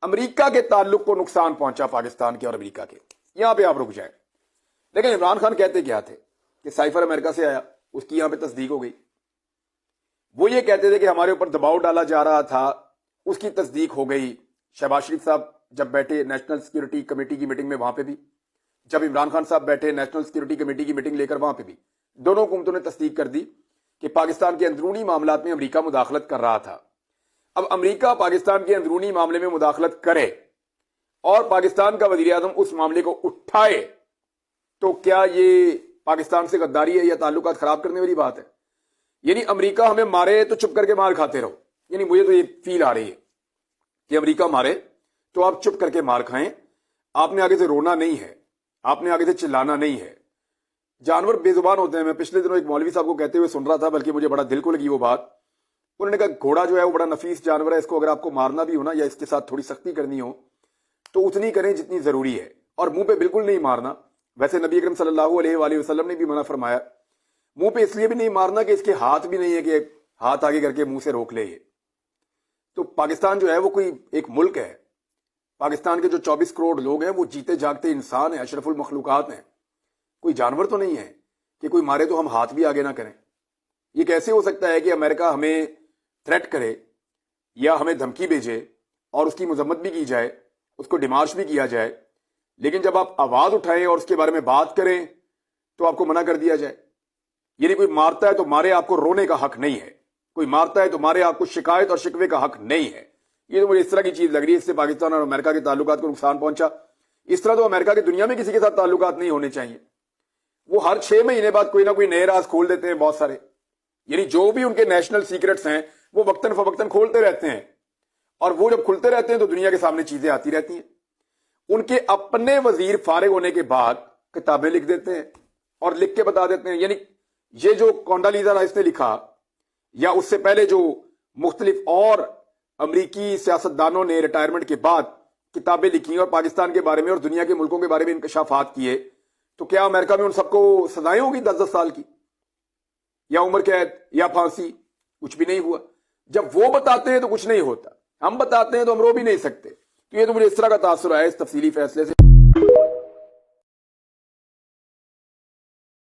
امریکہ کے تعلق کو نقصان پہنچا پاکستان کے اور امریکہ کے. یہاں پہ آپ رک جائیں. لیکن عمران خان کہتے کیا تھے کہ سائفر امریکہ سے آیا, اس کی یہاں پہ تصدیق ہو گئی. وہ یہ کہتے تھے کہ ہمارے اوپر دباؤ ڈالا جا رہا تھا, اس کی تصدیق ہو گئی. شہباز شریف صاحب جب بیٹھے نیشنل سیکورٹی کمیٹی کی میٹنگ میں وہاں پہ بھی, جب عمران خان صاحب بیٹھے نیشنل سیکورٹی کمیٹی کی میٹنگ لے کر وہاں پہ بھی, دونوں حکومتوں نے تصدیق کر دی کہ پاکستان کے اندرونی معاملات میں امریکہ مداخلت کر رہا تھا. اب امریکہ پاکستان کے اندرونی معاملے میں مداخلت کرے اور پاکستان کا وزیر اعظم اس معاملے کو اٹھائے تو کیا یہ پاکستان سے غداری ہے یا تعلقات خراب کرنے والی بات ہے؟ یعنی امریکہ ہمیں مارے تو چپ کر کے مار کھاتے رہو. یعنی مجھے تو یہ فیل آ رہی ہے کہ امریکہ مارے تو آپ چپ کر کے مار کھائیں, آپ نے آگے سے رونا نہیں ہے, آپ نے آگے سے چلانا نہیں ہے. جانور بے زبان ہوتے ہیں. میں پچھلے دنوں ایک مولوی صاحب کو کہتے ہوئے سن رہا تھا, بلکہ مجھے بڑا دل کو لگی وہ بات. انہوں نے کہا گھوڑا جو ہے وہ بڑا نفیس جانور ہے, اس کو اگر آپ کو مارنا بھی ہو نا یا اس کے ساتھ تھوڑی سختی کرنی ہو تو اتنی کریں جتنی ضروری ہے, اور منہ پہ بالکل نہیں مارنا. ویسے نبی اکرم صلی اللہ علیہ وآلہ وسلم نے بھی منع فرمایا, منہ پہ اس لیے بھی نہیں مارنا کہ اس کے ہاتھ بھی نہیں ہے کہ ہاتھ آگے کر کے منہ سے روک لے. یہ تو پاکستان جو ہے وہ کوئی ایک ملک ہے. پاکستان کے جو 24 کروڑ لوگ ہیں وہ جیتے جاگتے انسان ہیں, اشرف المخلوقات ہیں, کوئی جانور تو نہیں ہے کہ کوئی مارے تو ہم ہاتھ بھی آگے نہ کریں. یہ کیسے ہو سکتا ہے کہ امریکہ ہمیں تھریٹ کرے یا ہمیں دھمکی بھیجے اور اس کی مذمت بھی کی جائے, اس کو ڈیمارش بھی کیا جائے, لیکن جب آپ آواز اٹھائیں اور اس کے بارے میں بات کریں تو آپ کو منع کر دیا جائے؟ یعنی کوئی مارتا ہے تو مارے, آپ کو رونے کا حق نہیں ہے. کوئی مارتا ہے تو مارے, آپ کو شکایت اور شکوے کا حق نہیں ہے. یہ تو مجھے اس طرح کی چیز لگ رہی ہے, اس سے پاکستان اور امریکہ کے تعلقات کو نقصان پہنچا. اس طرح تو امریکہ کی دنیا میں کسی کے ساتھ تعلقات نہیں ہونے چاہیے. وہ ہر 6 مہینے بعد کوئی نہ کوئی نئے راز کھول دیتے ہیں بہت سارے. یعنی جو بھی ان کے نیشنل سیکرٹس ہیں وہ وقتاً فوقتاً کھولتے رہتے ہیں, اور وہ جب کھلتے رہتے ہیں تو دنیا کے سامنے چیزیں آتی رہتی ہیں. ان کے اپنے وزیر فارغ ہونے کے بعد کتابیں لکھ دیتے ہیں اور لکھ کے بتا دیتے ہیں. یعنی یہ جو کونڈالیزا رائس نے لکھا یا اس سے پہلے جو مختلف اور امریکی سیاستدانوں نے ریٹائرمنٹ کے بعد کتابیں لکھی اور پاکستان کے بارے میں اور دنیا کے ملکوں کے بارے میں انکشافات کیے, تو کیا امریکہ میں ان سب کو سزائیں ہوگی 10-10 سال کی یا عمر قید یا پھانسی؟ کچھ بھی نہیں ہوا. جب وہ بتاتے ہیں تو کچھ نہیں ہوتا, ہم بتاتے ہیں تو ہم رو بھی نہیں سکتے. تو یہ تو مجھے اس طرح کا تاثر آیا اس تفصیلی فیصلے سے.